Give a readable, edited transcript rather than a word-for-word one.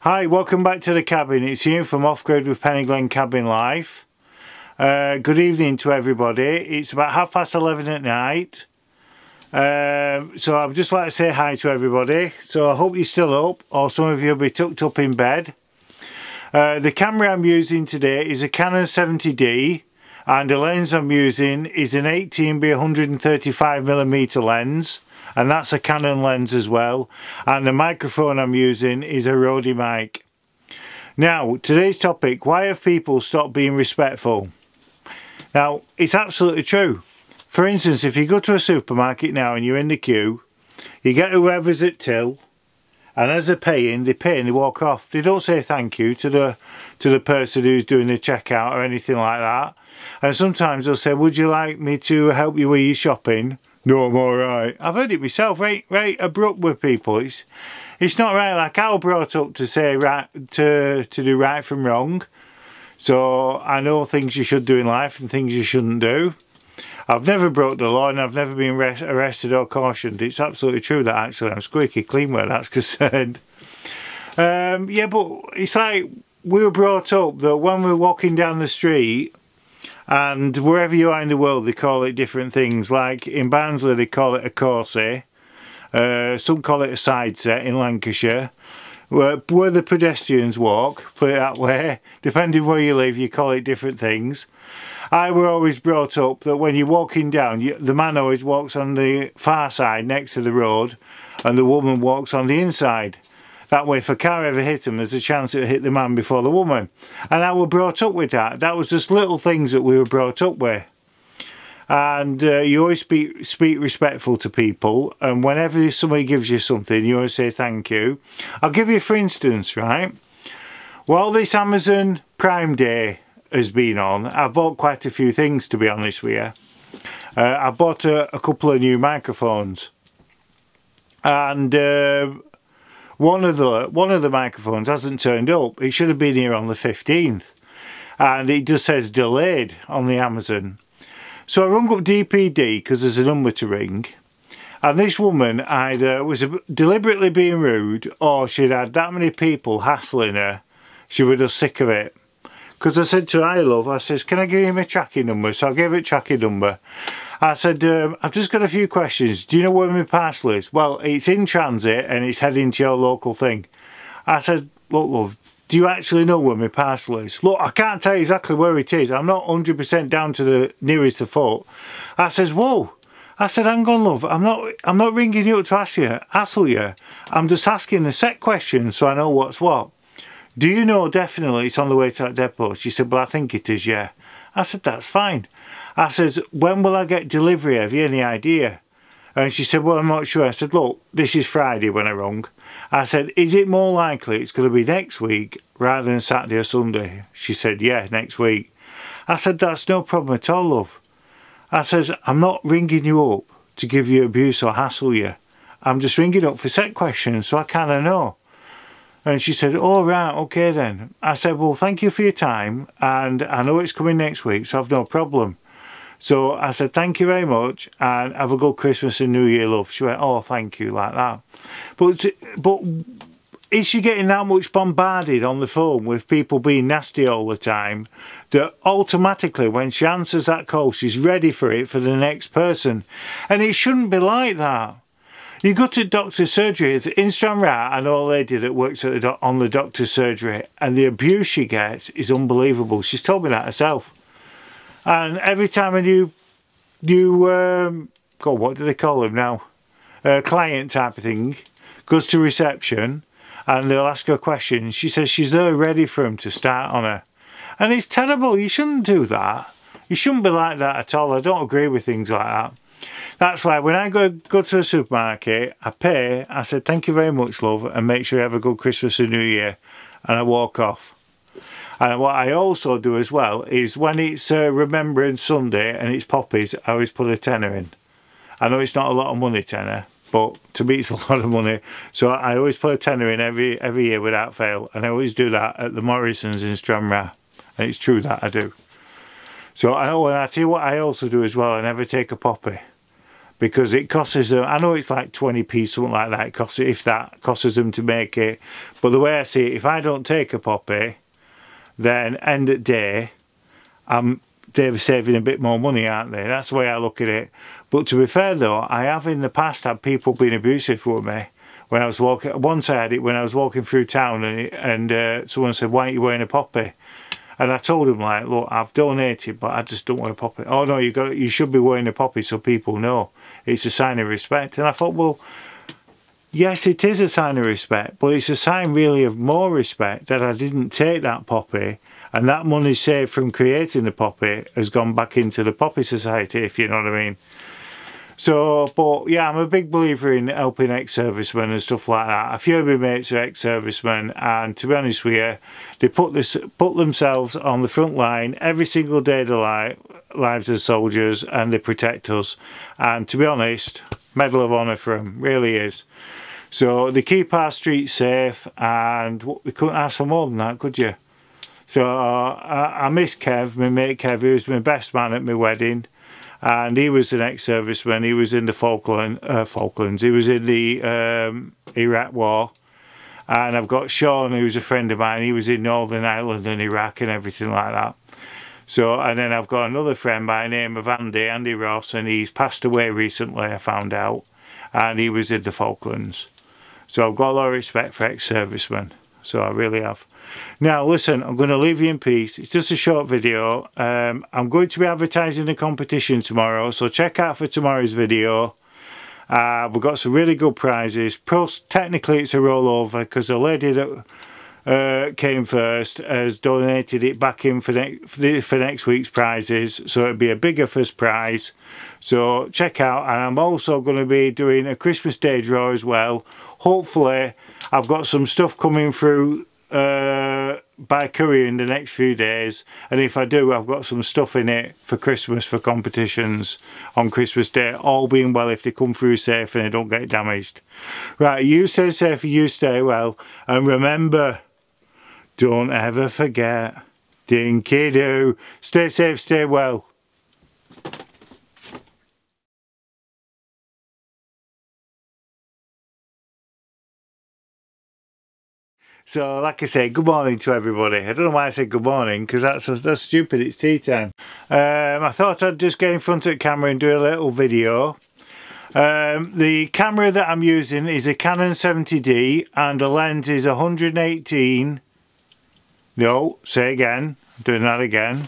Hi, welcome back to the cabin. It's Ian from Off Grid with Penny Glen Cabin Life. Good evening to everybody. It's about 11:30 at night. So I'd just like to say hi to everybody. So I hope you're still up, or some of you will be tucked up in bed. The camera I'm using today is a Canon 70D, and the lens I'm using is an 18 by 135mm lens. And that's a Canon lens as well, and the microphone I'm using is a Rode mic. Now, today's topic: why have people stopped being respectful? Now, it's absolutely true. For instance, if you go to a supermarket now and you're in the queue, you get whoever's at till, and as they're paying, they pay and they walk off. They don't say thank you to the person who's doing the checkout or anything like that. And sometimes they'll say, would you like me to help you with your shopping? No, I'm alright. I've heard it myself, right abrupt with people. It's not right. Like, I was brought up to say right, to do right from wrong. So I know things you should do in life and things you shouldn't do. I've never broke the law and I've never been arrested or cautioned. It's absolutely true that actually I'm squeaky clean where that's concerned. Yeah, but it's like we were brought up that when we're walking down the street, and wherever you are in the world they call it different things. Like in Barnsley they call it a corset, some call it a side set in Lancashire. Where the pedestrians walk, put it that way, depending where you live you call it different things. I were always brought up that when you're walking down, the man always walks on the far side next to the road and the woman walks on the inside. That way if a car ever hit them, there's a chance it'll hit the man before the woman. And I were brought up with that. That was just little things that we were brought up with. And you always speak respectful to people, and whenever somebody gives you something you always say thank you. I'll give you for instance, right? While this Amazon Prime Day has been on, I've bought quite a few things, to be honest with you. I bought a couple of new microphones, and one of the microphones hasn't turned up. It should have been here on the 15th, and it just says delayed on the Amazon. So I rung up DPD because there's a number to ring, and this woman either was deliberately being rude or she'd had that many people hassling her. She was just sick of it. Because I said to her, "Hi love," I says, "can I give you my tracking number?" So I gave her a tracking number. I said, "I've just got a few questions. Do you know where my parcel is?" "Well, it's in transit and it's heading to your local thing." I said, "Look love, do you actually know where my parcel is?" "Look, I can't tell you exactly where it is. I'm not 100% down to the nearest of foot." I says, "Whoa." I said, "Hang on love, I'm not ringing you up to hassle you. I'm just asking a set question so I know what's what. Do you know definitely it's on the way to that depot?" She said, "Well, I think it is, yeah." I said, "That's fine." I says, "When will I get delivery? Have you any idea?" And she said, "Well, I'm not sure." I said, "Look, this is Friday when I rung." I said, "Is it more likely it's going to be next week rather than Saturday or Sunday?" She said, "Yeah, next week." I said, "That's no problem at all, love." I says, "I'm not ringing you up to give you abuse or hassle you. I'm just ringing up for set questions so I kind of know." And she said, "Oh right, okay then." I said, "Well, thank you for your time, and I know it's coming next week, so I've no problem." So I said, "Thank you very much and have a good Christmas and New Year, love." She went, "Oh, thank you," like that. But is she getting that much bombarded on the phone with people being nasty all the time that automatically when she answers that call she's ready for it for the next person? And it shouldn't be like that. You go to doctor's surgery in Stranraer, I know a lady that works on the doctor's surgery, and the abuse she gets is unbelievable. She's told me that herself. And every time a new God, what do they call them now? Client type of thing goes to reception and they'll ask her questions. She says she's there ready for him to start on her. And it's terrible. You shouldn't do that. You shouldn't be like that at all. I don't agree with things like that. That's why when I go to a supermarket, I pay, I said, "Thank you very much, love, and make sure you have a good Christmas and New Year," and I walk off. And what I also do as well is when it's Remembrance Sunday and it's poppies, I always put a tenner in. I know it's not a lot of money, tenner, but to me it's a lot of money. So I always put a tenner in every year without fail, and I always do that at the Morrisons in Stranraer. And it's true that I do. So I know, and I tell you what I also do as well, I never take a poppy. because it costs them, I know it's like 20p, something like that, it costs, if that, costs them to make it. But the way I see it, if I don't take a poppy, then end of day, they're saving a bit more money, aren't they? That's the way I look at it. But to be fair though, I have in the past had people being abusive with me. When I was walking, once I had it when I was walking through town, and someone said, "Why aren't you wearing a poppy?" And I told him, like, "Look, I've donated, but I just don't wear a poppy." "Oh no, you should be wearing a poppy so people know. It's a sign of respect." And I thought, well, yes, it is a sign of respect, but it's a sign really of more respect that I didn't take that poppy, and that money saved from creating the poppy has gone back into the Poppy Society, if you know what I mean. So, but yeah, I'm a big believer in helping ex-servicemen and stuff like that. A few of my mates are ex-servicemen, and to be honest with you, they put themselves on the front line every single day of their lives as soldiers, and they protect us. And to be honest, Medal of Honour for them, really is. So they keep our streets safe, and we couldn't ask for more than that, could you? So I miss Kev, my mate Kev, who was my best man at my wedding. And he was an ex-serviceman. He was in the Falklands. He was in the Iraq War. And I've got Sean, who's a friend of mine. He was in Northern Ireland and Iraq and everything like that. So, and then I've got another friend by the name of Andy Ross, and he's passed away recently, I found out. And he was in the Falklands. So I've got a lot of respect for ex-servicemen. So I really have. Now listen, I'm going to leave you in peace. It's just a short video. I'm going to be advertising the competition tomorrow, so check out for tomorrow's video. We've got some really good prizes. Plus, technically it's a rollover because the lady that came first has donated it back in for next week's prizes, so it'll be a bigger first prize. So check out, and I'm also going to be doing a Christmas Day draw as well. Hopefully I've got some stuff coming through by courier in the next few days, and if I do, I've got some stuff in it for Christmas, for competitions on Christmas Day, all being well if they come through safe and they don't get damaged. Right, you stay safe, you stay well, and remember, don't ever forget, dinky do, stay safe, stay well. So, like I say, good morning to everybody. I don't know why I said good morning, because that's stupid, it's tea time. I thought I'd just get in front of the camera and do a little video. The camera that I'm using is a Canon 70D, and the lens is 118... No, say again, I'm doing that again.